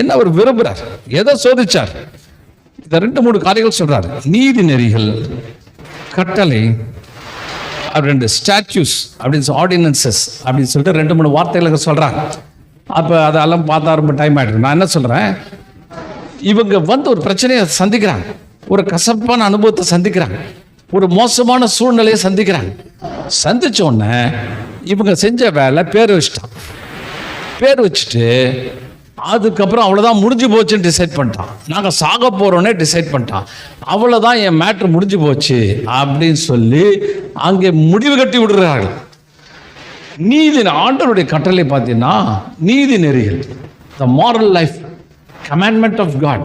என்ன அவர் விரும்புறார், எதை சோதிச்சார்? இந்த 2-3 காரியங்கள் சொல்றாரு. நீதி நெறிகள், கட்டளை, ரெண்டு ஸ்டாச்சுஸ் அப்படின்னு ஆர்டினன்சஸ் அப்படின்னு சொல்லிட்டு 2-3 வார்த்தைகளுக்கு சொல்றாங்க. அப்போ அதெல்லாம் பார்த்தா ரொம்ப டைம் ஆகிடும். நான் என்ன சொல்றேன், இவங்க ஒரு பிரச்சனையை சந்திக்கிறாங்க, ஒரு கசப்பான அனுபவத்தை சந்திக்கிறாங்க, ஒரு மோசமான சூழ்நிலையை சந்திக்கிறாங்க. சந்திச்ச உடனே இவங்க செஞ்ச வேலை பேர் வச்சுட்டு அதுக்கப்புறம் அவ்வளோதான் முடிஞ்சு போச்சுன்னு டிசைட் பண்ணிட்டான். நாங்கள் சாக போகிறோன்னே டிசைட் பண்ணிட்டான். அவ்வளோதான், என் மேட்ரு முடிஞ்சு போச்சு அப்படின்னு சொல்லி அங்கே முடிவு கட்டி விடுறார்கள். நீதி ஆண்டவருடைய கட்டளை பார்த்தீங்கன்னா நீதி நெறிகள், the moral life commandment of God.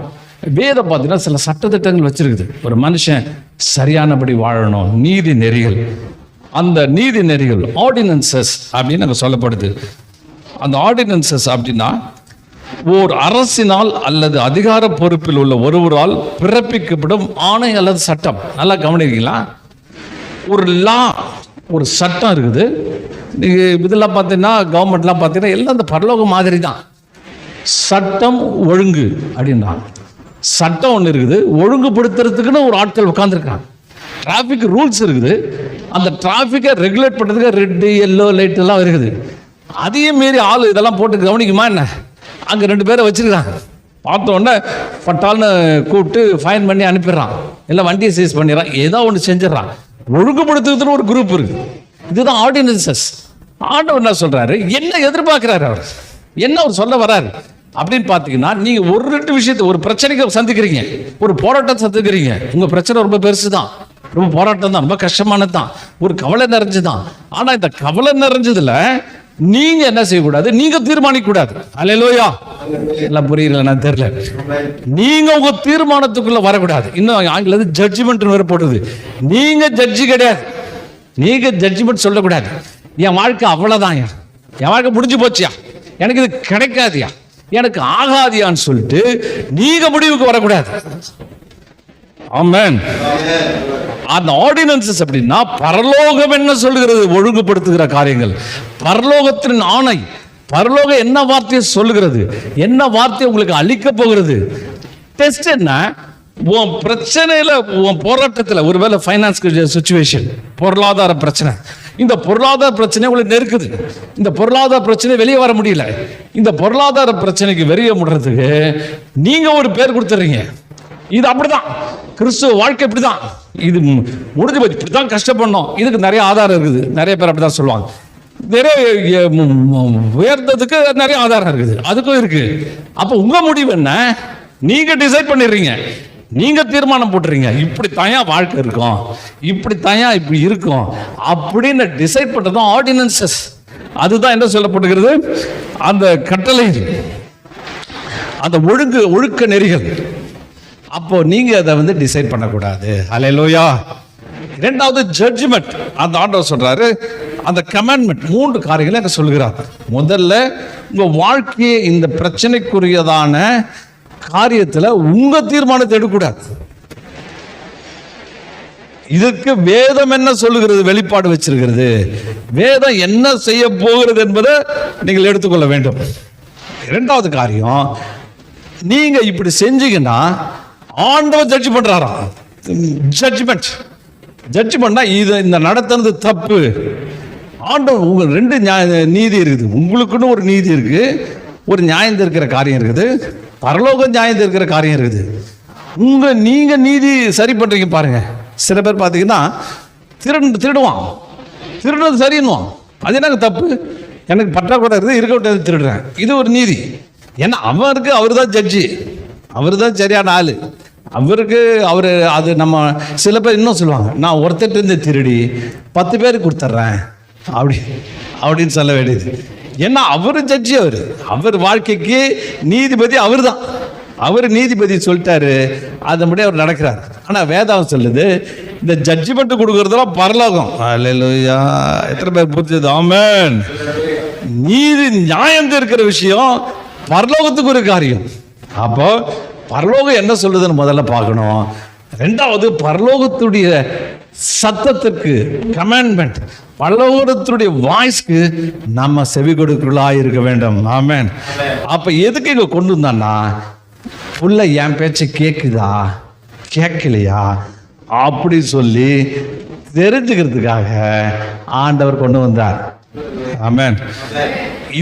வேதம் பார்த்தீங்கன்னா சில சட்டத்திட்டங்கள் வச்சிருக்குது, ஒரு மனுஷன் சரியானபடி வாழணும். நீதி நெறிகள், அந்த நீதி நெறிகள் ஆர்டினன்சஸ் அப்படின்னு நாங்கள் சொல்லப்படுது. அந்த ஆர்டினன்சஸ் அப்படின்னா ஓர் அரசினால் அல்லது அதிகார பொறுப்பில் உள்ள ஒருவரால் பிறப்பிக்கப்படும் ஆணை அல்லது சட்டம். நல்லா கவனிக்கிறீங்களா? ஒரு லா, ஒரு சட்டம் இருக்குது. நீங்கள் இதெல்லாம் பார்த்தீங்கன்னா கவர்மெண்ட்லாம் பார்த்தீங்கன்னா எல்லாம் அந்த பரலோக மாதிரி தான். சட்டம் ஒழுங்கு அப்படின்னா சட்டம் ஒன்று இருக்குது, ஒழுங்குபடுத்துறதுக்குன்னு ஒரு ஆட்கள் உட்காந்துருக்காங்க. டிராஃபிக் ரூல்ஸ் இருக்குது, அந்த டிராஃபிக்கை ரெகுலேட் பண்ணுறதுக்கு ரெட்டு எல்லோ லைட் எல்லாம் இருக்குது. அதையும் மீறி ஆள் இதெல்லாம் போட்டு கவனிக்குமா என்ன? அங்கே 2 பேரை வச்சிருக்காங்க. பார்த்த உடனே பட்டால்னு கூப்பிட்டு ஃபைன் பண்ணி அனுப்பிடுறான், இல்லை வண்டியை சீஸ் பண்ணிடுறான், ஏதோ ஒன்று செஞ்சிடறான். ஒழுங்குபடுத்துறதுன்னு ஒரு குரூப் இருக்கு. இதுதான் ஆர்டினன்சஸ். ஆண்டவர் என்ன சொல்றாரு, என்ன எதிர்பார்க்கிறாரு, அவர் என்ன அவர் சொல்ல வராரு அப்படின்னு பார்த்தீங்கன்னா, நீங்கள் ஒரு 2 விஷயத்தை, ஒரு பிரச்சனைக்கு சந்திக்கிறீங்க, ஒரு போராட்டம் சந்திக்கிறீங்க. உங்கள் பிரச்சனை ரொம்ப பெருசு தான், ரொம்ப போராட்டம் தான், ரொம்ப கஷ்டமானது தான், ஒரு கவலை நிறைஞ்சுதான். ஆனால் இந்த கவலை நிறைஞ்சதுல நீங்க என்ன செய்யக்கூடாது, நீங்க தீர்மானிக்க கூடாது. அல்லேலூயா. எல்லாம் புரியல, நான் தெரியல. நீங்க உங்க தீர்மானத்துக்குள்ள வரக்கூடாது. இன்னும் ஆங்கிலத்தில் ஜட்ஜ்மெண்ட் வேற போடுது. நீங்க ஜட்ஜி கிடையாது, நீங்க ஜட்ஜ்மெண்ட் சொல்லக்கூடாது. என் வாழ்க்கை அவ்வளவுதான், என் வாழ்க்கை முடிஞ்சு போச்சியா, எனக்கு இது கிடைக்காதியா, எனக்கு ஆகாதியான்னு சொல்லிட்டு நீங்க முடிவுக்கு வரக்கூடாது. ஆமென். அந்த ஆர்டினன்சஸ் அப்படின்னா பரலோகம் என்ன சொல்லுகிறது, ஒழுங்குபடுத்துகிற காரியங்கள். பரலோகத்தின் ஆணை, பரலோகம் என்ன வார்த்தையை சொல்லுகிறது, என்ன வார்த்தையை உங்களுக்கு அளிக்க போகிறது. டெஸ்ட் என்ன, உன் பிரச்சனையில, உன் போராட்டத்தில், ஒருவேளை ஃபைனான்ஸ் சிச்சுவேஷன், பொருளாதார பிரச்சனை, இந்த பொருளாதார பிரச்சனை உங்களுக்கு நெருக்குது, இந்த பொருளாதார பிரச்சனை வெளியே வர முடியல. இந்த பொருளாதார பிரச்சனைக்கு வெளியே முடுறதுக்கு நீங்க ஒரு பேர் கொடுத்துறீங்க, இது அப்படிதான் கிறிஸ்துவ வாழ்க்கை, இப்படிதான், இது முடிஞ்சு போச்சு, இப்படிதான் கஷ்டப்படணும். இதுக்கு நிறைய ஆதாரம் இருக்குது. நிறைய பேர் அப்படிதான் சொல்லுவாங்க. நிறைய உயர்ந்ததுக்கு நிறைய ஆதாரம் இருக்குது, அதுக்கும் இருக்கு. அப்ப உங்க முடிவு என்ன, நீங்க டிசைட் பண்ணிடுறீங்க, நீங்க தீர்மானம் போட்டுறீங்க, இப்படி தயா வாழ்க்கை இருக்கும், இப்படி தயா இப்படி இருக்கும் அப்படின்னு டிசைட் பண்றதும் ஆர்டினன்சஸ். அதுதான் என்ன சொல்லப்படுகிறது, அந்த கட்டளை, அந்த ஒழுக்க நெறிகள். அப்போ நீங்க அதை டிசைட் பண்ணக்கூடாது. அல்லேலூயா. இரண்டாவது ஜட்ஜ்மெண்ட். அந்த ஆண்டவர் சொல்றாரு, அந்த கமாண்ட்மெண்ட் 3 காரியங்களை அங்க சொல்கிறார். முதல்ல, உங்க வாழ்க்கையை இந்த பிரச்சனைக்குரியதான காரியத்துல உங்க தீர்மானத்தை எடுக்கக்கூடாது. இதுக்கு வேதம் என்ன சொல்லுகிறது, வெளிப்பாடு வச்சிருக்கிறது. வேதம் என்ன செய்ய போகிறது என்பதை நீங்கள் எடுத்துக்கொள்ள வேண்டும். இரண்டாவது காரியம், நீங்க இப்படி செஞ்சீங்கன்னா ஆண்டவர் ஜட்ஜ் பண்றாராம். ஜட்ஜ்மெண்ட். ஜட்ஜ்மெண்ட்னா இது, இந்த நடத்துறது தப்பு. ஆண்டவர், உங்களுக்கு 2 நீதி இருக்குது. உங்களுக்குன்னு ஒரு நீதி இருக்கு, ஒரு நியாயம் இருக்கிற காரியம் இருக்குது, பரலோகம் நியாயம் இருக்கிற காரியம் இருக்குது. நீங்க நீதி சரி பண்றீங்க பாருங்க. சில பேர் பார்த்தீங்கன்னா திருடுவான், திருடுறது சரின்னுவான். அது எனக்கு தப்பு, எனக்கு பற்றாக்குறை இருக்குது, இருக்க திருடுறேன், இது ஒரு நீதி. ஏன்னா அவருக்கு அவர் தான் ஜட்ஜி, அவர் தான் சரியான ஆளு, அவருக்கு அவர். அது நம்ம சில பேர் இன்னும் சொல்லுவாங்க, நான் ஒருத்தர்கிட்ட திருடி 10 பேருக்கு கொடுத்துட்றேன் அப்படின்னு சொல்ல வேண்டியது. ஏன்னா அவர் ஜட்ஜி, அவர் வாழ்க்கைக்கு நீதிபதி அவர் தான். அவர் நீதிபதி சொல்லிட்டாரு, அதன்படி அவர் நடக்கிறார். ஆனால் வேதம் சொல்லுது, இந்த ஜட்ஜ்மெண்ட் கொடுக்கறதெல்லாம் பரலோகம். அல்லேலூயா. எத்தனை பேர் புரிஞ்சது? ஆமென். நீதி நியாயம் இருக்கிற விஷயம் பரலோகத்துக்கு ஒரு காரியம். அப்போ பரலோகம் என்ன சொல்லுதுன்னு முதல்ல பார்க்கணும். ரெண்டாவது, பரலோகத்துடைய சத்தத்துக்கு, கமாண்ட்மெண்ட், பரலோகத்துடைய வாய்ஸ்க்கு நம்ம செவி கொடுக்கலாக இருக்க வேண்டும். ஆமென். அப்ப எதுக்கு இங்க கொண்டு வந்தான்னா, புள்ள என் பேச்சை கேட்குதா கேட்கலையா அப்படி சொல்லி தெரிஞ்சுக்கிறதுக்காக ஆண்டவர் கொண்டு வந்தார். ஆமென்.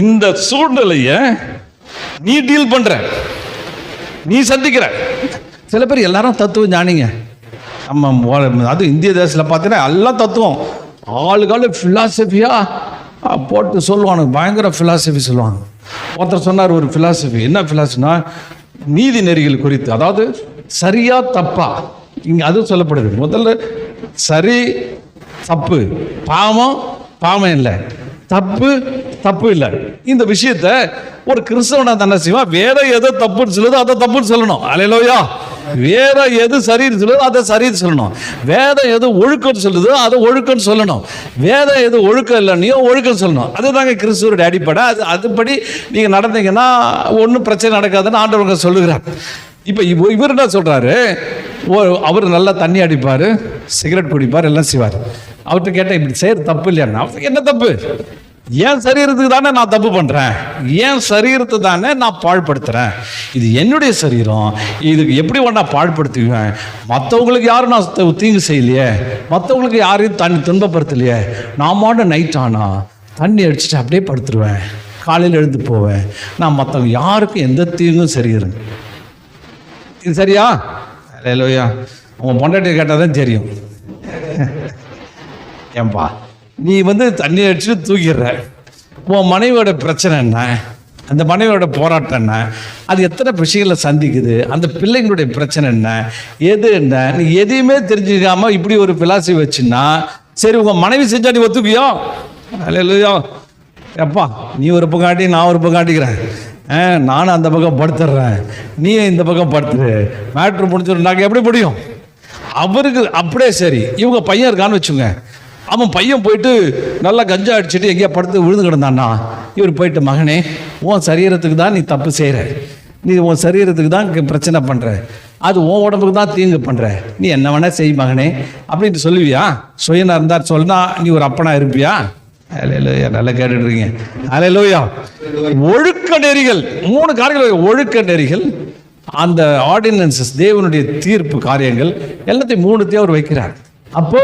இந்த சூழ்நிலைய நீ டீல் பண்ற, நீ சந்திக்கிற. சில பேர் எல்லாரும் தத்துவம் ஞானிங்க. நம்ம அது இந்திய தேசத்தில் பார்த்தீங்கன்னா எல்லாம் தத்துவம், ஆளுகால ஃபிலாசபியா போட்டு சொல்லுவாங்க, பயங்கர ஃபிலாசபி சொல்லுவாங்க. ஒருத்தர் சொன்னார் ஒரு ஃபிலாசபி. என்ன ஃபிலாசபினா, நீதி நெறிகள் குறித்து, அதாவது சரியா தப்பா, இங்க அது சொல்லப்படுது. முதல்ல சரி தப்பு, பாவம் இல்லை, தப்பு இல்லை. இந்த விஷயத்தை ஒரு கிறிஸ்தவனா தானே செய்வான். வேற எது தப்புன்னு சொல்லுதோ அதை தப்புன்னு சொல்லணும். அல்லேலூயா. வேற எது சரின்னு சொல்லுதோ அதை சரின்னு சொல்லணும். வேதம் எது ஒழுக்கம் சொல்லுதோ அதை ஒழுக்கம்னு சொல்லணும். வேதம் எது ஒழுக்கம் இல்லைன்னையோ ஒழுக்கம் சொல்லணும். அதுதாங்க கிறிஸ்துவோட அடிப்படை. அதுபடி நீங்கள் நடந்தீங்கன்னா ஒன்றும் பிரச்சனை நடக்காதுன்னு ஆண்டவங்க சொல்லுகிறார். இப்போ இவர் என்ன சொல்கிறாரு, அவர் நல்லா தண்ணி அடிப்பார், சிகரெட் குடிப்பார், எல்லாம் செய்வார். அவர்கிட்ட கேட்டால் இப்படி செய்கிற தப்பு இல்லையாண்ணா. அவருக்கு என்ன தப்பு? ஏன் சரீரத்துக்கு தானே நான் தப்பு பண்ணுறேன், ஏன் சரீரத்தை தானே நான் பாழ்படுத்துகிறேன். இது என்னுடைய சரீரம், இதுக்கு எப்படி ஒன்றா பாழ்படுத்துவேன். மற்றவங்களுக்கு யாரும் நான் தீங்கு செய்யலையே, மற்றவங்களுக்கு யாரையும் துன்பப்படுத்தலையே. நான் மாட்ட நைட் ஆனால் தண்ணி அடிச்சுட்டு அப்படியே படுத்துருவேன். காலையில் எழுந்து போவேன், நான் மற்றவங்க யாருக்கும் எந்த தீங்கும் சரியிருங்க. இது சரியா? அல்லேலூயா. உங்கள் பொண்டாட்டியை கேட்டால் தான் தெரியும். ஏன்பா நீ தண்ணி அடிச்சுட்டு தூக்கிடுற, உன் மனைவியோட பிரச்சனை என்ன, அந்த மனைவியோட போராட்டம் என்ன, அது எத்தனை விஷயங்களை சந்திக்குது, அந்த பிள்ளைங்களுடைய பிரச்சனை என்ன, எது என்ன, நீ எதையுமே தெரிஞ்சுக்காம இப்படி ஒரு பிலாசி வச்சுன்னா சரி உங்கள் மனைவி செஞ்சா நீ ஒத்துக்கியோ? அல்லேலூயா. எப்பா நீ ஒரு பக்கம் காட்டி நான் ஒரு பக்கம் காட்டிக்கிறேன், நானும் அந்த பக்கம் படுத்துடுறேன், நீ இந்த பக்கம் படுத்துரு, மேட்ரு முடிச்சிடும். நாங்கள் எப்படி முடியும்? அவருக்கு அப்படியே சரி. இவங்க பையன் இருக்கான்னு வச்சுங்க, அவன் பையன் போயிட்டு நல்லா கஞ்சா அடிச்சுட்டு எங்கேயா படுத்து விழுந்து கிடந்தான்னா, இவர் போயிட்டு மகனே உன் சரீரத்துக்கு தான் நீ தப்பு செய்கிற, நீ உன் சரீரத்துக்கு தான் பிரச்சனை பண்ணுற, அது உன் உடம்புக்கு தான் தீங்கு பண்ணுற, நீ என்ன வேணா செய் மகனே அப்படின்ட்டு சொல்லுவியா? சுயனா இருந்தார் சொன்னா நீ ஒரு அப்பனா இருப்பியா? அல்லேலூயா. நல்லா கேட்டுடுறீங்க. அல்லேலூயா. ஒழுக்க நெறிகள் 3 காரியங்கள். ஒழுக்க நெறிகள், அந்த ஆர்டினன்சஸ், தேவனுடைய தீர்ப்பு காரியங்கள் எல்லாத்தையும் 3த்தையும் அவர் வைக்கிறார். அப்போ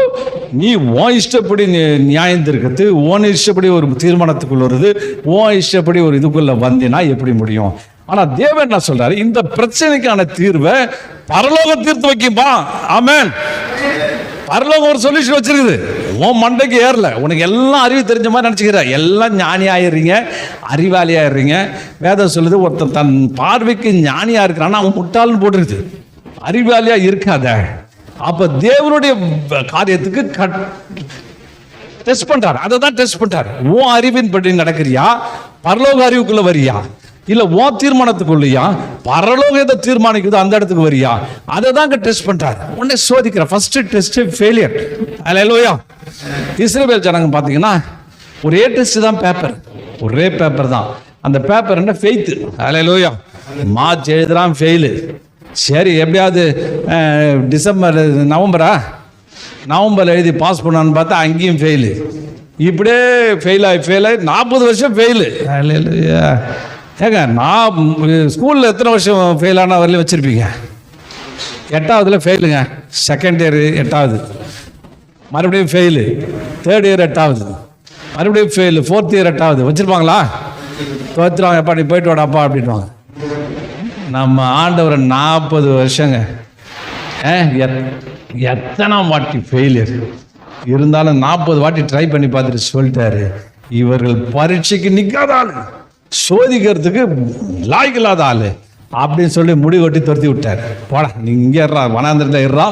நீ உன் இஷ்டப்படி நியாயம் தீர்க்கிறது, உன் இஷ்டப்படி ஒரு தீர்மானத்துக்குள்ள வருது, உன் இஷ்டப்படி ஒரு இதுக்குள்ள வந்தினா எப்படி முடியும்? ஆனா தேவன் என்ன சொல்றாரு? இந்த பிரச்சனைக்கான தீர்வை பரலோக தீர்த்து வைக்கும்பா. ஆமென். பரலோகம் ஒரு சொல்யூஷன் வச்சிருக்குது, உன் மண்டைக்கு ஏறல. உனக்கு எல்லாம் அறிவு தெரிஞ்ச மாதிரி நினச்சிக்கிற, எல்லாம் ஞானி ஆயிடுறீங்க, அறிவாளி ஆயிடுறீங்க. வேதம் சொல்லுது ஒருத்தன் தன் பார்வைக்கு ஞானியா இருக்கிறான்னா அவன் முட்டாள்னு போட்டுருது, அறிவாளியா இருக்காத. அப்ப தேவனுடைய காரியத்துக்கு டெஸ்ட் பண்றாரு, அதை தான் டெஸ்ட் பண்றாரு. உன் அறிவின் படி நடக்கிறியா, பரலோக அறிவுக்குள்ள வரியா, இல்ல உன் தீர்மானத்துக்குள்ளையா, பரலோகம் எதை தீர்மானிக்குதோ அந்த இடத்துக்கு வரியா, அதை தான் டெஸ்ட் பண்றாரு. உடனே சோதிக்கிற ஃபர்ஸ்ட் டெஸ்ட் ஃபெயிலியர். அல்லேலூயா. இஸ்ரவேல் ஜனங்க பார்த்தீங்கன்னா ஒரே டெஸ்ட் தான், பேப்பர், ஒரே பேப்பர் தான். அந்த பேப்பர் என்ன? ஃபெய்த். அல்லேலூயா. மார்ச் எழுதுறான், ஃபெயிலு. சரி எப்படியாவது நவம்பர் எழுதி பாஸ் பண்ணான்னு பார்த்தா அங்கேயும் ஃபெயிலு. இப்படியே ஃபெயில் ஆகி 40 வருஷம் ஃபெயிலு. அல்லேலூயா. ஏங்க நான் ஸ்கூலில் எத்தனை வருஷம் ஃபெயில் ஆனால் வரலையும் வச்சுருப்பீங்க? 8ஆவதுல ஃபெயிலுங்க, செகண்ட் இயர் 8ஆவது, மறுபடியும் ஃபெயிலு, தேர்ட் இயர் 8ஆவது, மறுபடியும் ஃபெயிலு, ஃபோர்த் இயர் 8ஆவது வச்சுருப்பாங்களா? தோத்துருவாங்க. எப்பா நீ போயிட்டு வாடாப்பா அப்படின்வாங்க. நம்ம ஆண்டவர் 40 வருஷங்க, எத்தனை வாட்டி ஃபெயிலியர் இருந்தாலும் 40 வாட்டி ட்ரை பண்ணி பார்த்துட்டு சொல்லிட்டாரு, இவர்கள் பரீட்சைக்கு நிற்காத ஆள், சோதிக்கிறதுக்கு லாய்க்கில்லாத ஆள் அப்படின்னு சொல்லி முடி கொட்டி துரத்தி விட்டார். போடா நீ இங்கே இருறா, வனாந்திரத்தில் இருறா,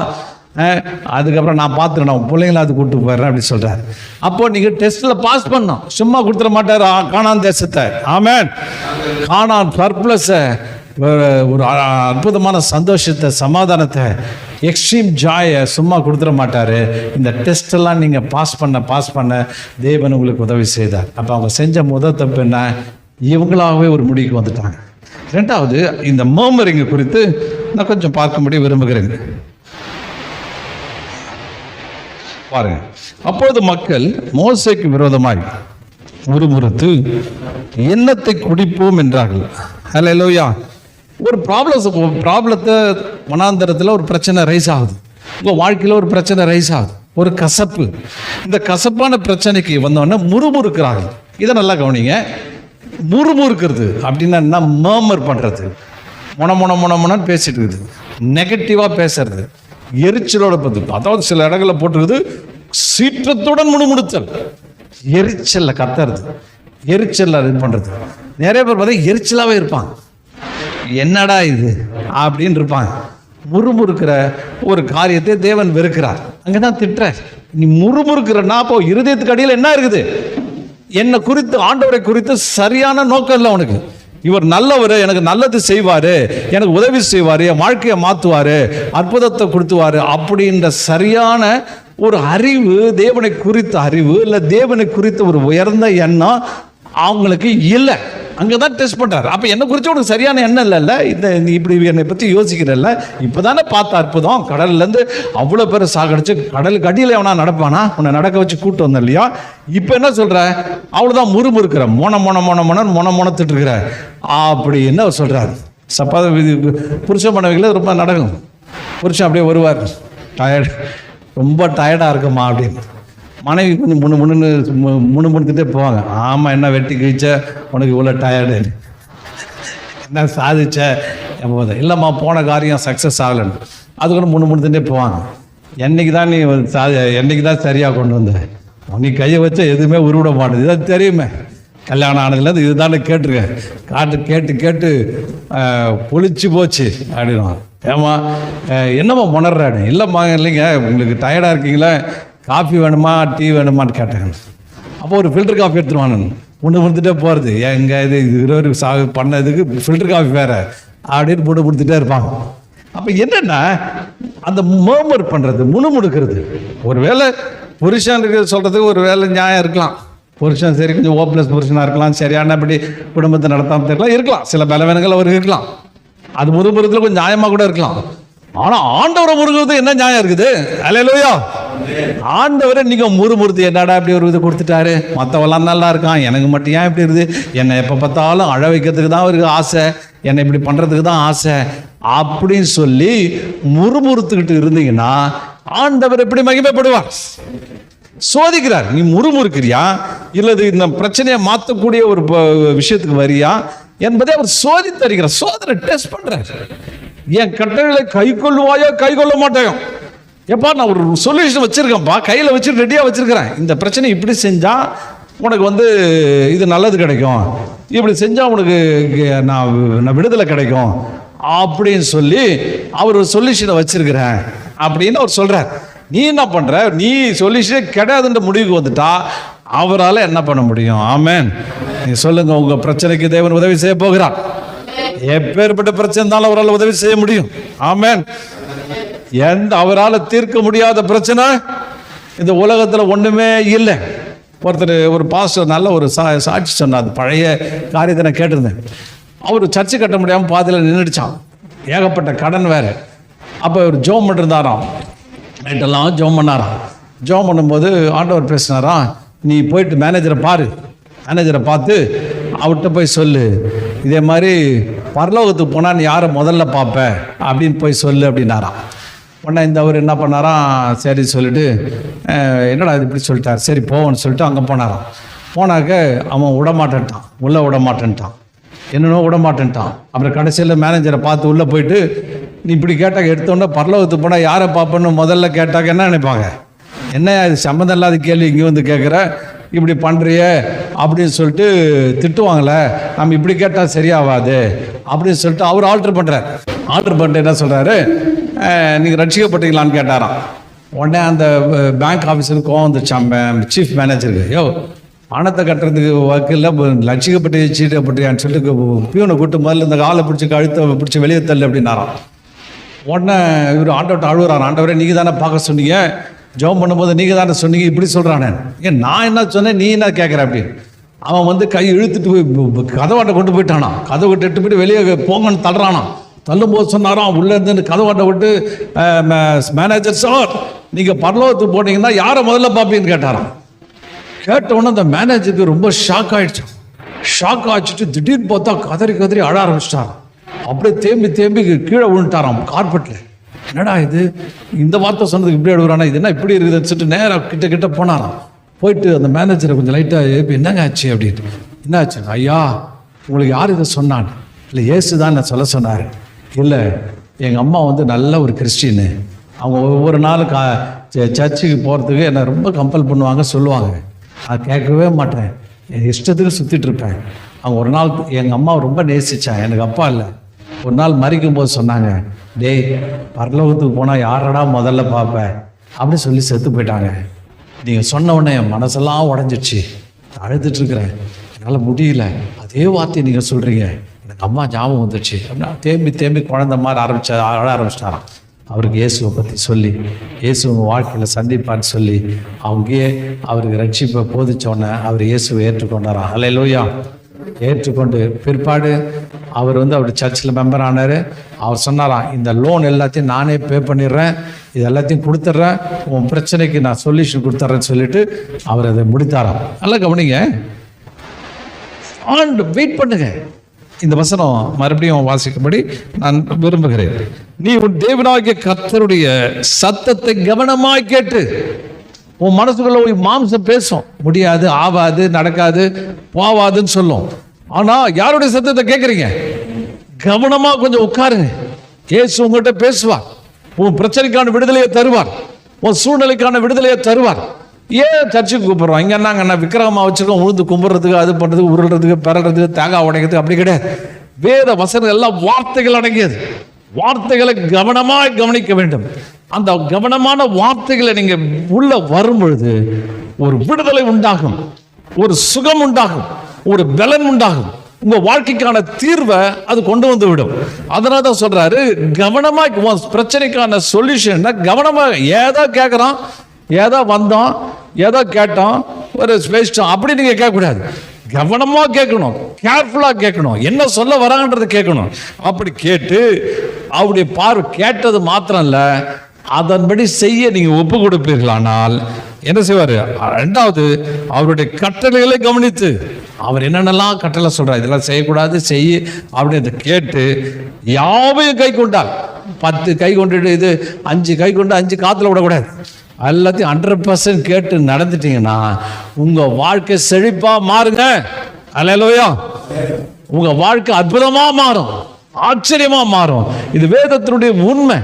அதுக்கப்புறம் நான் பார்த்துக்கிறேன், நான் பிள்ளைங்களாவது கூப்பிட்டு போயிடுறேன் அப்படின்னு சொல்கிறார். அப்போ நீங்கள் டெஸ்ட்டில் பாஸ் பண்ணோம், சும்மா கொடுத்துட மாட்டார் கானான் தேசத்தை. ஆமென். கானான் சர்ப்ளஸை, ஒரு அற்புதமான சந்தோஷத்தை, சமாதானத்தை, எக்ஸ்ட்ரீம் ஜாயை சும்மா கொடுத்துட மாட்டார். இந்த டெஸ்டெல்லாம் நீங்கள் பாஸ் பண்ண தேவன் உங்களுக்கு உதவி செய்தார். அப்போ அவங்க செஞ்ச முதல் தப்பு என்ன? இவங்களாகவே ஒரு முடிவுக்கு வந்துட்டாங்க. 2வது, இந்த மர்மரிங் குறித்து நான் கொஞ்சம் பார்க்கும்படி விரும்புகிறேங்க. பாருங்க. அப்பொழுது மக்கள் மோசேக்கு விரோதமாய் முறுமுறுத்து எண்ணத்தை குடிப்போம் என்றார்கள். அல்லேலூயா. ஒரு ப்ராப்ளத்தை வனாந்தரத்தில் ஒரு பிரச்சனை ரைஸ் ஆகுது, உங்கள் வாழ்க்கையில் ஒரு பிரச்சனை ரைஸ் ஆகுது, ஒரு கசப்பு. இந்த கசப்பான பிரச்சனைக்கு வந்தோடனே முறுமுறுக்கிறார்கள். இதை நல்லா கவனிங்க. முறுமுறுக்கிறது அப்படின்னா என்ன? மர்மர் பண்ணுறது, மொனன்னு பேசிட்டு இருக்குது, நெகட்டிவாக பேசுறது, எரிச்சலோட பத்து. அதாவது சில இடங்களில் போட்டுருக்குது சீற்றத்துடன் முணுமுணுத்தல், எரிச்சல்ல கத்துறது, எரிச்சல்ல இது பண்ணுறது. நிறைய பேர் பார்த்தா எரிச்சலாகவே இருப்பாங்க, என்னடா இது அப்படின்னு இருப்பாங்க. முறுமுறுக்கிற ஒரு காரியத்தை தேவன் வெறுக்கிறார். அங்கதான் திட்டுற, நீ முறுமுறுக்கிறன்னா அப்போ இருதயத்துக்கு அடியில் என்ன இருக்குது? என்னை குறித்து, ஆண்டவரை குறித்து சரியான நோக்கம் இல்லை உனக்கு. இவர் நல்லவர், எனக்கு நல்லது செய்வாரு, எனக்கு உதவி செய்வாரு, என் வாழ்க்கையை மாற்றுவாரு, அற்புதத்தை கொடுத்துவாரு அப்படின்ற சரியான ஒரு அறிவு, தேவனை குறித்த அறிவு இல்லை தேவனை குறித்த ஒரு உயர்ந்த எண்ணம் அவங்களுக்கு இல்லை. அங்கே தான் டெஸ்ட் பண்ணுறாரு. அப்போ என்னை குறித்து உனக்கு சரியான எண்ணம் இல்லைல்ல, இந்த இப்படி என்னை பற்றி யோசிக்கிறல்ல, இப்போ தானே பார்த்த அற்புதம், கடல்லேருந்து அவ்வளோ பேரை சாகடிச்சு கடலுக்கு அடியில் எவனா நடப்பானா, உன்னை நடக்க வச்சு கூப்பிட்டு வந்தேன் இல்லையா? இப்போ என்ன சொல்கிற? அவ்வளோதான் முறுமுறுக்கிற, மொனத்துட்டு இருக்கிற அப்படி என்ன அவர் சொல்கிறார். புருஷன் மனைவிகளை ரொம்ப நடக்கும். புருஷன் அப்படியே வருவார், டயர்டு, ரொம்ப டயர்டாக இருக்குமா அப்படின்னு. மனைவி கொஞ்சம் முணுமுணுத்துட்டே போவாங்க. ஆமாம், என்ன வெட்டி கிழிச்ச, உனக்கு இவ்வளோ டயர்டு, என்ன சாதிச்ச, எப்போது இல்லைம்மா போன காரியம் சக்ஸஸ் ஆகலைன்னு அது கூட முணுமுணுத்துட்டே போவாங்க. என்னைக்கு தான் நீ என்னைக்கு தான் சரியாக கொண்டு வந்த, நீ கையை வச்சா எதுவுமே உருவிட மாட்டேது, இதான் தெரியுமே, கல்யாணம் ஆனதுலேருந்து இதுதானே கேட்டிருக்கேன், கேட்டு கேட்டு பொழிச்சு போச்சு அப்படின்வாங்க. ஏம்மா என்னம்மா முணர்றானு, இல்லைம்மா இல்லைங்க உங்களுக்கு டயர்டாக இருக்கீங்களா, காஃபி வேணுமா டீ வேணுமான்னு கேட்டேன். அப்போ ஒரு ஃபில்டர் காஃபி எடுத்துருவானு ஒன்று கொடுத்துட்டே போகிறது. எங்கே இது இருவரு பண்ணதுக்கு ஃபில்டர் காஃபி வேறு அப்படின்னு போட்டு கொடுத்துட்டே இருப்பாங்க. அப்போ என்னென்னா அந்த மர்மர் பண்ணுறது, முணுமுணுக்கிறது. ஒரு வேளை புருஷன் இருக்கிறது சொல்கிறதுக்கு ஒரு வேளை நியாயம் இருக்கலாம். புருஷன் சரி கொஞ்சம் ஓப்லெஸ் புருஷனாக இருக்கலாம், சரியானபடி குடும்பத்தை நடத்தாமல் இருக்கலாம், சில பலவீனங்கள் அவருக்கு இருக்கலாம், அது முறுமுறுத்தில் கொஞ்சம் நியாயமாக கூட இருக்கலாம். ஆனால் ஆண்டவரை முறுகிறது என்ன நியாயம் இருக்குது? அல்லேலூயா. ஆண்டவரை நீங்கள் முறுமுறுத்து என்னடா இப்படி ஒரு இது கொடுத்துட்டாரு, மற்றவெல்லாம் நல்லா இருக்கான், எனக்கு மட்டும் ஏன் இப்படி இருக்குது, என்னை எப்போ பார்த்தாலும் அழ வைக்கிறதுக்கு தான் அவருக்கு ஆசை, என்னை இப்படி பண்ணுறதுக்கு தான் ஆசை அப்படின்னு சொல்லி முறுமுறுத்துக்கிட்டு இருந்தீங்கன்னா ஆண்டவர் எப்படி மகிமைப்படுவார்? சோதிக்கிறார். நீ முறுமுறுக்கிறியா இல்லது இந்த பிரச்சனையை மாற்றக்கூடிய ஒரு விஷயத்துக்கு வரியா என்பதை அவர் சோதித்தருகிறார். சோதனை டெஸ்ட் பண்றார். என் கட்டளைகளை கை கொள்ளுவாயோ கை கொள்ள மாட்டாயோ, எப்பா நான் ஒரு சொல்யூஷன் வச்சிருக்கேன்ப்பா, கையில் வச்சு ரெடியாக வச்சிருக்கிறேன், இந்த பிரச்சனை இப்படி செஞ்சா உனக்கு இது நல்லது கிடைக்கும், இப்படி செஞ்சால் உனக்கு நான் விடுதலை கிடைக்கும் அப்படின்னு சொல்லி அவர் ஒரு சொல்யூஷனை வச்சிருக்கிறேன் அப்படின்னு அவர் சொல்றார். நீ என்ன பண்ற, நீ சொல்யூஷனே கிடையாதுன்ற முடிவுக்கு வந்துட்டா அவரால் என்ன பண்ண முடியும்? ஆமென். நீ சொல்லுங்க, உங்க பிரச்சனைக்கு தேவன் உதவி செய்ய போகிறார். எப்பேற்பட்ட பிரச்சனை இருந்தாலும் அவரால் உதவி செய்ய முடியும். ஆமென். அவரால் தீர்க்க முடியாத பிரச்சனை இந்த உலகத்தில் ஒன்றுமே இல்லை. ஒரு பாஸ்டர் நல்ல ஒரு சாட்சி சொன்னார். பழைய காரியத்தை நான் கேட்டிருந்தேன். அவர் சர்ச்சை கட்ட முடியாமல் பாதியில் நின்றுடுச்சான், ஏகப்பட்ட கடன் வேற. அப்போ ஒரு ஜோம் பண்ணிருந்தாராம், நைட்டெல்லாம் ஜோம் பண்ணாராம். ஜோம் பண்ணும்போது ஆண்டவர் பேசினாராம், நீ போயிட்டு மேனேஜரை பாரு, மேனேஜரை பார்த்து அவர்கிட்ட போய் சொல்லு, இதே மாதிரி பரலோகத்துக்கு போனால் நீ யாரை முதல்ல பார்ப்ப அப்படின்னு போய் சொல்லு அப்படின்னாராம். உடனே அவர் என்ன பண்ணாராம், சரி சொல்லிட்டு என்னடா இது இப்படி சொல்லிட்டார், சரி போவோன்னு சொல்லிட்டு அங்கே போனாராம். போனாக்க அவன் விடமாட்டேன்ட்டான், உள்ளே விடமாட்டேன்ட்டான், என்னென்னோ விடமாட்டேன்ட்டான். அப்புறம் கடைசியில் மேனேஜரை பார்த்து உள்ளே போயிட்டு, நீ இப்படி கேட்டாக்க எடுத்தோன்னே பரலோகத்துக்கு போனால் யாரை பார்ப்பேன்னு முதல்ல கேட்டாக்க என்ன நினைப்பாங்க, என்ன இது சம்மந்தம் இல்லாத கேள்வி இங்கே வந்து கேட்குற, இப்படி பண்ணுறிய அப்படின்னு சொல்லிட்டு திட்டுவாங்களே, நம்ம இப்படி கேட்டால் சரியாகாது அப்படின்னு சொல்லிட்டு அவர் ஆல்டர் பண்ணுறார். ஆல்டர் பண்ணிட்டு என்ன சொல்கிறாரு, நீங்கள் ரட்சிக்கப்பட்டீங்களான்னு கேட்டாராம். உடனே அந்த பேங்க் ஆஃபீஸருக்கு கோவம் வந்துச்சான் சீஃப் மேனேஜருக்கு. யோ, பணத்தை கட்டுறதுக்கு வக்கில் லட்சிக்கப்பட்டு சீட்டப்பட்டியான்னு சொல்லிட்டு பியூனை கூட்டு முதல்ல இந்த காலை பிடிச்சி கழுத்தை பிடிச்சி வெளியே தள்ளு அப்படின்னாராம். உடனே இவர் ஆண்டவர்கிட்ட அழுகுறான், ஆண்டவரே நீங்கள் தானே பார்க்க சொன்னீங்க, ஜெபம் பண்ணும்போது நீங்கள் தானே சொன்னீங்க, இப்படி சொல்கிறானே, ஏன் நான் என்ன சொன்னேன் நீ என்ன கேட்குற அப்படின்னு. அவன் கை இழுத்துட்டு போய் கதவாட்டை கொண்டு போயிட்டானா, கதவை விட்டு எட்டு போயிட்டு வெளியே போங்கன்னு தள்ளுறானா. தள்ளும்போது சொன்னாராம், உள்ளே இருந்து கதவாட்டை விட்டு மேனேஜர் சார் நீங்கள் பரலோகத்துக்கு போனீங்கன்னா யாரை முதல்ல பார்ப்பீங்கன்னு கேட்டாராம். கேட்டவுடனே அந்த மேனேஜருக்கு ரொம்ப ஷாக் ஆகிடுச்சான். ஷாக் ஆகிடுச்சிட்டு திடீர்னு பார்த்தா கதறி அழ ஆரம்பிச்சிட்டாராம். அப்படியே தேம்பி கீழே விழுந்துட்டாராம் கார்பெட்டில். என்னடா இது, இந்த வார்த்தை சொன்னதுக்கு இப்படி அழுகுறானா, இது என்ன இப்படி இருக்குதுன்னு சொல்லிட்டு நேராக கிட்ட போனாராம். போயிட்டு அந்த மேனேஜரை கொஞ்சம் லைட்டாக இப்போ என்னங்க ஆச்சு அப்படின்னு. என்ன ஆச்சு? ஐயா உங்களுக்கு யார் இதை சொன்னான்? இல்லை ஏசு தான் நான் சொல்ல சொன்னார். இல்லை எங்கள் அம்மா நல்ல ஒரு கிறிஸ்டின்னு, அவங்க ஒவ்வொரு நாளும் சர்ச்சுக்கு போகிறதுக்கு என்னை ரொம்ப கம்பல் பண்ணுவாங்க, சொல்லுவாங்க. நான் கேட்கவே மாட்டேன், என் இஷ்டத்துக்கு சுற்றிட்டு இருப்பேன். அவங்க ஒரு நாள் எங்கள் அம்மாவை ரொம்ப நேசித்தேன், எனக்கு அப்பா இல்லை. ஒரு நாள் மறிக்கும் போது சொன்னாங்க, டேய் பரலோகத்துக்கு போனால் யாரடா முதல்ல பார்ப்பேன் அப்படி சொல்லி செத்து போயிட்டாங்க. நீங்கள் சொன்ன உடனே என் மனசெல்லாம் உடஞ்சிடுச்சு, அழுதுட்டு இருக்கிறேன், என்னால் முடியல. அதே வார்த்தையை நீங்கள் சொல்கிறீங்க, எனக்கு அம்மா ஞாபகம் வந்துடுச்சு அப்படின்னா தேம்பி குழந்த மாதிரி அழ ஆரம்பிச்சிட்டாராம். அவருக்கு இயேசுவை பற்றி சொல்லி, இயேசு உங்கள் வாழ்க்கையில் சந்திப்பான்னு சொல்லி அவங்கயே அவருக்கு ரட்சிப்பை போதிச்சோடனே அவர் இயேசுவை ஏற்றுக்கொண்டாராம். அல்லேலூயா. ஏற்றுக்கொண்டு பிற்பாடு அவர் அவர் சர்ச்சில் மெம்பர் ஆனார். அவர் சொன்னாராம், இந்த லோன் எல்லாத்தையும் நானே பே பண்ணிடுறேன், இது எல்லாத்தையும் கொடுத்துட்றேன், உன் பிரச்சனைக்கு நான் சொல்யூஷன் கொடுத்துட்றேன்னு சொல்லிட்டு அவர் அதை முடித்தாராம். நல்லா கவனிங்க, வெயிட் பண்ணுங்க. இந்த வசனம் மறுபடியும் வாசிக்கும்படி நான் விரும்புகிறேன். நீ உன் தேவனாகிய கர்த்தருடைய சத்தத்தை கவனமாய் கேட்டு உன் மனசுக்குள்ள ஒரு மாம்சம் பேசும், முடியாது, ஆவாது, நடக்காது, போவாதுன்னு சொல்லும். ஆனா யாருடைய சத்தத்தை கேட்குறீங்க? கவனமா கொஞ்சம் உட்காருங்க. இயேசு உங்கள்கிட்ட பேசுவார். உன் பிரச்சனைக்கான விடுதலையை தருவார், உன் சூழ்நிலைக்கான விடுதலையை தருவார். ஏன் சர்ச்சுக்கு கூப்பிடுறோம்? இங்கே என்னங்கன்னா விக்கிரகமா வச்சிருக்கோம், உழுந்து கும்பிட்றதுக்கு, அது பண்ணுறதுக்கு, உருள்றதுக்கு, பெறறதுக்கு, தேங்காய் உடைக்கிறதுக்கு, அப்படி கிடையாது. வேத வசனம் எல்லாம் வார்த்தைகள் அடங்கியது. வார்த்தைகளை கவனமாக கவனிக்க வேண்டும். அந்த கவனமான வார்த்தைகளை நீங்க உள்ள வரும் பொழுது ஒரு விடுதலை உண்டாகும், ஒரு சுகம் உண்டாகும், ஒரு பலன் உண்டாகும். உங்க வாழ்க்கைக்கான தீர்வை அது கொண்டு வந்து விடும். அதனால தான் சொல்றாரு, கவனமா பிரச்சனைக்கான சொல்யூஷன் கவனமா. ஏதோ கேட்கிறோம், ஏதோ வந்தோம், ஏதோ கேட்டோம், ஒரு பேசிட்டோம், அப்படி நீங்க கேட்கக்கூடாது. கவனமா கேட்கணும், கேர்ஃபுல்லா கேட்கணும், என்ன சொல்ல வராங்கன்றதை கேட்கணும். அப்படி கேட்டு அவருடைய பார்வை கேட்டது மாத்திரம் இல்ல, அதன்படி செய்ய நீங்க ஒப்பு கொடுப்பீர்களானால் என்ன செய்வாரு? ரெண்டாவது, அவருடைய கட்டளைகளை கவனித்து அவர் என்னென்னலாம் கட்டளை சொல்றார், இதெல்லாம் செய்யக்கூடாது, செய்ய அப்படின்னு கேட்டு யாவையும் கை கொண்டால், 10 கை கொண்டுட்டு இது 5 கை கொண்டு 5 காத்துல விடக்கூடாது. எல்லாத்தையும் 100% கேட்டு நடந்துட்டீங்கன்னா உங்க வாழ்க்கை செழிப்பா மாறுங்க. அல்லேலூயா. உங்க வாழ்க்கை அற்புதமா மாறும், ஆச்சரியமா மாறும். இது வேதத்தினுடைய உண்மை,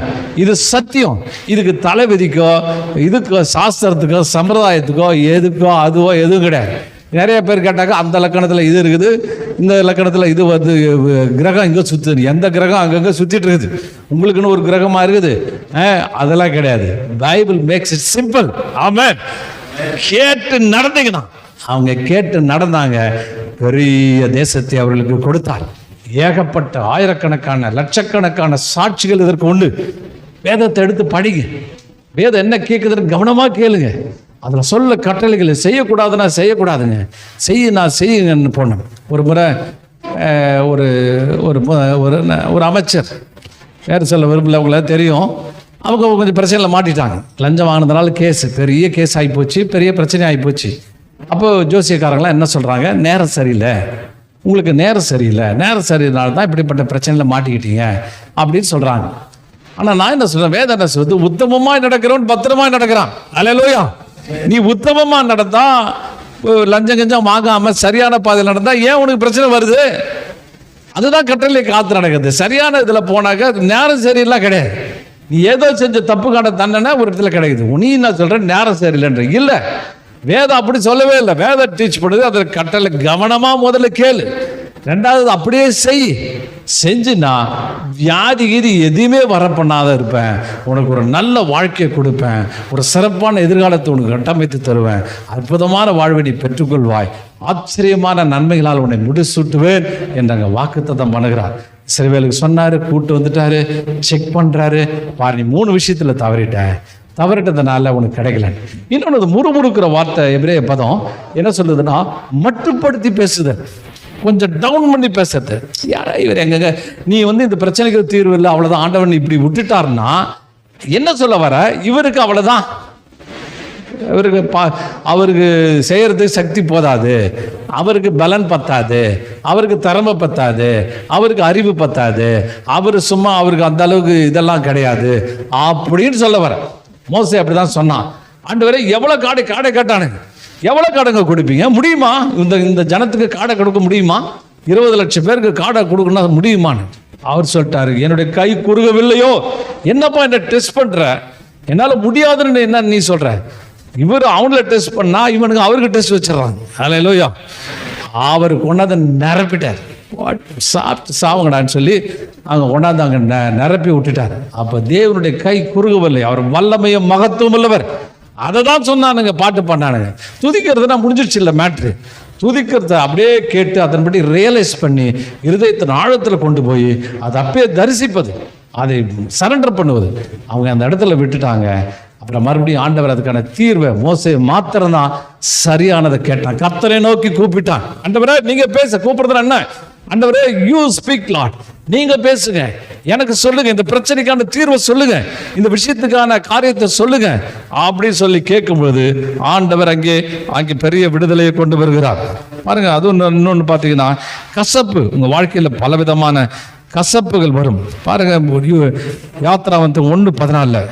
இது சத்தியம். இதுக்கு தலைவிதிக்கோ, இதுக்கு சாஸ்திரத்துக்கோ, சம்பிரதாயத்துக்கோ, எதுக்கோ அதுவோ எதுவும் கிடையாது. நிறைய பேர் கேட்டாக்க அந்த லக்கணத்தில் இது இருக்குது, இந்த லக்கணத்தில் இது வந்து கிரகம் இங்கே சுற்றுது. எந்த கிரகம் அங்கங்கே சுற்றிட்டு இருக்குது, உங்களுக்குன்னு ஒரு கிரகமாக இருக்குது, அதெல்லாம் கிடையாது. Bible makes it simple. Amen. கேட்டு நடந்தீங்கன்னா, அவங்க கேட்டு நடந்தாங்க, பெரிய தேசத்தை அவர்களுக்கு கொடுத்தார். ஏகப்பட்ட ஆயிரக்கணக்கான லட்சக்கணக்கான சாட்சிகள் இதற்கு உண்டு. வேதத்தை எடுத்து படிங்க. வேதம் என்ன கேட்குதுன்னு கவனமாக கேளுங்க. அதில் சொல்ல கட்டளைகளை செய்யக்கூடாதுன்னா செய்யக்கூடாதுங்க, செய்யுங்கன்னு போனோம். ஒரு முறை ஒரு ஒரு அமைச்சர், வேறு சொல்ல விரும்பல, அவங்கள தெரியும், அவங்க கொஞ்சம் பிரச்சனையில் மாட்டிட்டாங்க. லஞ்சம் வாங்கினதுனால பெரிய கேஸ் ஆகிப்போச்சு, பெரிய பிரச்சனை ஆகிப்போச்சு. அப்போது ஜோசியக்காரங்களாம் என்ன சொல்கிறாங்க? நேரம் சரியில்லை, உங்களுக்கு நேரம் சரியில்லை, நேரம் சரியில்லைனால தான் இப்படிப்பட்ட பிரச்சனையில் மாட்டிக்கிட்டீங்க அப்படின்னு சொல்கிறாங்க. ஆனால் நான் என்ன சொல்கிறேன்? வேதம் என்ன சொல்றது? உத்தமமாய் நடக்கிறவன் பத்திரமாய் நடக்கிறான். அல்லேலூயா. நீ உத்தமமா நடந்தா, லஞ்சம் கஞ்சம் வாங்காம சரியான பாதையில் நடந்தா ஏன் உனக்கு பிரச்சனை வருது? அதுதான் கட்டளை காத்து நடக்குது. சரியான இதில் போனாக்க நேரம் சரியில்லை கிடையாது. நீ ஏதோ செஞ்ச தப்புக்கான தண்டனை ஒரு இடத்துல கிடைக்குது. நீ என்ன சொல்ற? நேரம் சரியில்லைன்ற இல்லை. வேதம் அப்படி சொல்லவே இல்லை. வேதம் டீச் பண்ணுது, அதில் கட்டளை கவனமா முதல்ல கேளு, ரெண்டாவது அப்படியே செஞ்சுனா வியாதி கீதி எதுவுமே வர பண்ணாத இருப்பேன், உனக்கு ஒரு நல்ல வாழ்க்கையை கொடுப்பேன், ஒரு சிறப்பான எதிர்காலத்தை உனக்கு கட்டமைத்து தருவேன், அற்புதமான வாழ்வை நீ பெற்றுக்கொள்வாய், ஆச்சரியமான நன்மைகளால் உன்னை முடிசூட்டுவேன் என்றாங்க வாக்குத்தத்தம் பண்ணுகிறார். சிறுவேலுக்கு சொன்னாரு, கூட்டு வந்துட்டாரு, செக் பண்றாரு, பாரு நீ 3 விஷயத்துல தவறிட்டதுனால உனக்கு கிடைக்கல. இன்னொன்று முறுமுறுக்கிற வார்த்தை எபிரேய பதம் என்ன சொல்லுதுன்னா, மட்டுப்படுத்தி பேசுதல், கொஞ்சம் டவுன் பண்ணி பேசுறது. யாரா இவர் எங்க, நீ வந்து இந்த பிரச்சனைக்கு தீர்வு இல்லை, அவ்வளோதான், ஆண்டவன் இப்படி விட்டுட்டாருன்னா என்ன சொல்ல வர? இவருக்கு அவ்வளோதான், அவருக்கு செய்யறதுக்கு சக்தி போதாது, அவருக்கு பலன் பத்தாது, அவருக்கு திறமை பத்தாது, அவருக்கு அறிவு பத்தாது, அவருக்கு அந்த அளவுக்கு இதெல்லாம் கிடையாது அப்படின்னு சொல்ல வர. மோசே அப்படிதான் சொன்னான். ஆண்டவரே எவ்வளவு காடை கேட்டானுங்க, எவ்வளவு காடுங்க கொடுப்பீங்க? முடியுமா? இந்த ஜனத்துக்கு காடை கொடுக்க முடியுமா? 20 லட்சம் பேருக்கு காடை கொடுக்கணும் முடியுமான்னு அவர் சொல்லிட்டாரு. என்னுடைய கை குறுகவில்லையோ, என்னப்பா என்ன டெஸ்ட் பண்ற, என்னால முடியாதுன்னு என்ன நீ சொல்ற? இவர் அவங்கள டெஸ்ட் பண்ணா இவனுக்கு அவருக்கு டெஸ்ட் வச்சிடறாங்க. அல்லேலூயா. அவர் கொண்டாந்து நிரப்பிட்டார். சாப்பிட்டு சாவுங்கடான்னு சொல்லி அவங்க கொண்டாந்து அங்கே நிரப்பி விட்டுட்டார். அப்போ தேவனுடைய கை குறுகவில்லை, அவர் வல்லமையும் மகத்துவம் உள்ளவர். அதை தான் சொன்னானுங்க, பாட்டு பண்ணானுங்க. துதிக்கிறதுனா முடிஞ்சிருச்சு இல்லை மேட்ரு. துதிக்கிறத அப்படியே கேட்டு அதன்படி ரியலைஸ் பண்ணி இருதயத்தின் ஆழத்தில் கொண்டு போய் அதை அப்படியே தரிசிப்பது, அதை சரண்டர் பண்ணுவது. அவங்க அந்த இடத்துல விட்டுட்டாங்க. அப்புறம் மறுபடியும் ஆண்டவர் அதுக்கான தீர்வை மோசே மாத்திரம்தான் சரியானதை கேட்டான். கர்த்தரை நோக்கி கூப்பிட்டான். ஆண்டவரே நீங்க பேச கூப்பிடுறது என்ன? ஆண்டவரே யூ ஸ்பீக் லார்ட், நீங்க பேசுங்க, எனக்கு சொல்லுங்க, இந்த பிரச்சனைக்கான தீர்வை சொல்லுங்க, இந்த விஷயத்துக்கான காரியத்தை சொல்லுங்க அப்படின்னு சொல்லி கேட்கும்போது ஆண்டவர் அங்கே பெரிய விடுதலையை கொண்டு வருகிறார். பாருங்க, அதுவும் இன்னொன்று பார்த்தீங்கன்னா, கசப்பு உங்க வாழ்க்கையில் பலவிதமான கசப்புகள் வரும். பாருங்க, யாத்ரா 1:14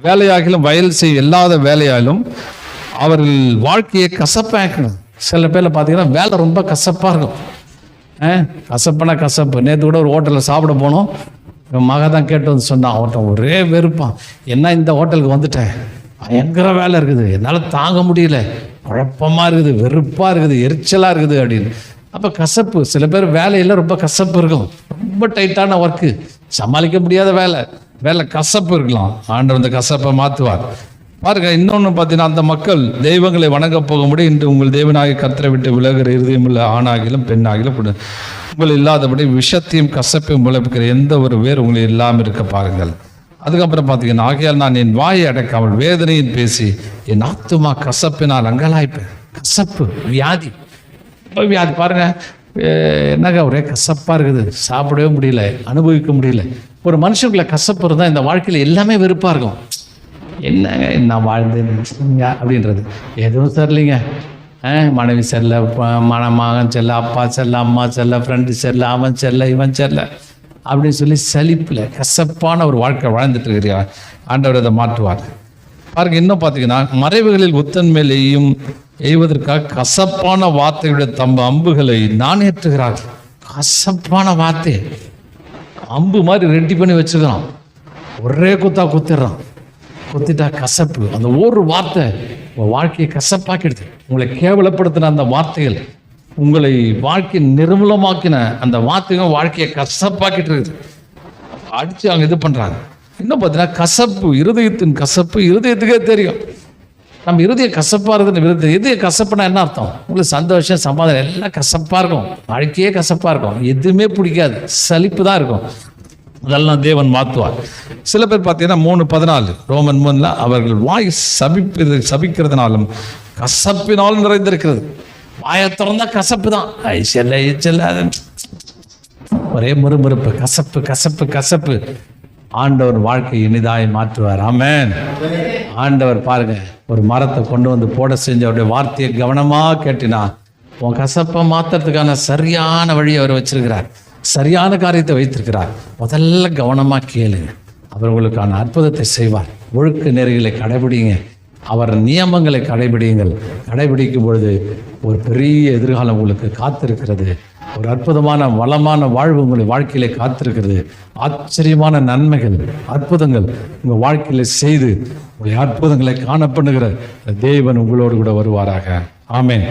வேலையாகிலும் வயல் செய்ய இல்லாத வேலையாலும் அவர்கள் வாழ்க்கையை கசப்பாக்கணும். சில பேரில் பார்த்தீங்கன்னா வேலை ரொம்ப கசப்பாக இருக்கும். கசப்புனா கசப்பு. நேற்று கூட ஒரு ஹோட்டலில் சாப்பிட போனோம். என் மக தான் கேட்டு வந்து சொன்னான். அவர்கிட்ட ஒரே வெறுப்பான். என்ன இந்த ஹோட்டலுக்கு வந்துட்டேன், பயங்கர வேலை இருக்குது, என்னால் தாங்க முடியல, குழப்பமாக இருக்குது, வெறுப்பாக இருக்குது, எரிச்சலாக இருக்குது அப்படின்னு. அப்போ கசப்பு. சில பேர் வேலையில் ரொம்ப கசப்பு இருக்கும். ரொம்ப டைட்டான ஒர்க்கு, சமாளிக்க முடியாத வேலை கசப்பு இருக்கலாம். ஆண்டவர் அந்த கசப்பை மாற்றுவார். பாருங்க, இன்னொன்று பார்த்தீங்கன்னா, அந்த மக்கள் தெய்வங்களை வணங்க போக முடியும். இன்று உங்கள் தேவனாகிய கர்த்தரை விட்டு விலகுற இருதயமுள்ள ஆணாகிலும் பெண்ணாகிலும் உங்கள் இல்லாதபடி விஷத்தையும் கசப்பையும் விளைவிக்கிற எந்த ஒரு வேர் உங்களை இல்லாமல் இருக்க பாருங்கள். அதுக்கப்புறம் பார்த்தீங்கன்னா, ஆகையால் நான் என் வாயை அடைக்காமல் வேதனையின் பேசி என் ஆத்துமா கசப்பினால் அங்கலாய்ப்பேன். கசப்பு வியாதி பாருங்க, என்னங்க ஒரே கசப்பாக இருக்குது, சாப்பிடவே முடியல, அனுபவிக்க முடியல. ஒரு மனுஷனுக்குள்ள கசப்பு இருந்தால் இந்த வாழ்க்கையில் எல்லாமே வெறுப்பாக இருக்கும். என்னங்க நான் வாழ்ந்தேன் அப்படின்றது எதுவும் சரியில்லைங்க. மனைவி செல்ல, மகன் செல்ல, அப்பா செல்ல, அம்மா செல்ல, ஃப்ரெண்டு செல்ல, அவன் செல்ல, இவன் செல்ல அப்படின்னு சொல்லி சலிப்பில் கசப்பான ஒரு வாழ்க்கை வாழ்ந்துட்டு இருக்கிறார். ஆண்டவர் அதை மாற்றுவார். பாருங்க, இன்னும் பார்த்தீங்கன்னா, மறைவுகளில் உத்தன் மேல் எய்வதற்காக கசப்பான வார்த்தையுடைய அம்புகளை நாணேற்றுகிறார்கள். கசப்பான வார்த்தை அம்பு மாதிரி ரெடி பண்ணி வச்சுக்கிறான். ஒரே குத்திடுறான். குத்திட்டா கசப்பு. அந்த ஒரு வார்த்தை உங்கள் வாழ்க்கையை கசப்பாக்கிடுது. உங்களை கேவலப்படுத்தின அந்த வார்த்தைகள், உங்களை வாழ்க்கையை நிர்மூலமாக்கின அந்த வார்த்தைகள் வாழ்க்கையை கசப்பாக்கிட்டு இருக்குது. அடித்து அவங்க இது பண்ணுறாங்க. இன்னும் பார்த்தீங்கன்னா, கசப்பு, இருதயத்தின் கசப்பு இருதயத்துக்கே தெரியும். நம்ம இருதயம் கசப்பாக இருக்குது. இருதய கசப்புனா என்ன அர்த்தம்? உங்களுக்கு சந்தோஷம், சமாதானம் எல்லாம் கசப்பாக இருக்கும். வாழ்க்கையே கசப்பாக இருக்கும். எதுவுமே பிடிக்காது, சலிப்பு தான் இருக்கும். அதெல்லாம் தேவன் மாற்றுவார். சில பேர் பார்த்தீங்கன்னா 3:14 ரோமன் 3 அவர்கள் வாய் சபிக்கிறதுனாலும் கசப்பினாலும் நிறைந்திருக்கிறது. வாயை திறந்தா கசப்பு தான், ஒரே முறுமுறுப்பு, கசப்பு கசப்பு கசப்பு. ஆண்டவர் வாழ்க்கை இனிதாய் மாற்றுவார். ஆமென். ஆண்டவர் பாருங்க, ஒரு மரத்தை கொண்டு வந்து போட செஞ்ச அவருடைய வார்த்தையை கவனமாக கேட்டினா உன் கசப்பை மாற்றுறதுக்கான சரியான வழியை அவர் வச்சிருக்கிறார். சரியான காரியத்தை வைத்திருக்கிறார். முதல்ல கவனமாக கேளுங்க, அவர் உங்களுக்கான அற்புதத்தை செய்வார். ஒழுக்க நெறிகளை கடைபிடிங்க, அவர் நியமங்களை கடைபிடியுங்கள். கடைபிடிக்கும் பொழுது ஒரு பெரிய எதிர்காலம் உங்களுக்கு காத்திருக்கிறது. ஒரு அற்புதமான வளமான வாழ்வு உங்களுடைய வாழ்க்கையிலே காத்திருக்கிறது. ஆச்சரியமான நன்மைகள், அற்புதங்கள் உங்கள் வாழ்க்கையில செய்து உங்களுடைய அற்புதங்களை காணப்படுகிற தேவன் உங்களோடு கூட வருவாராக. ஆமென்.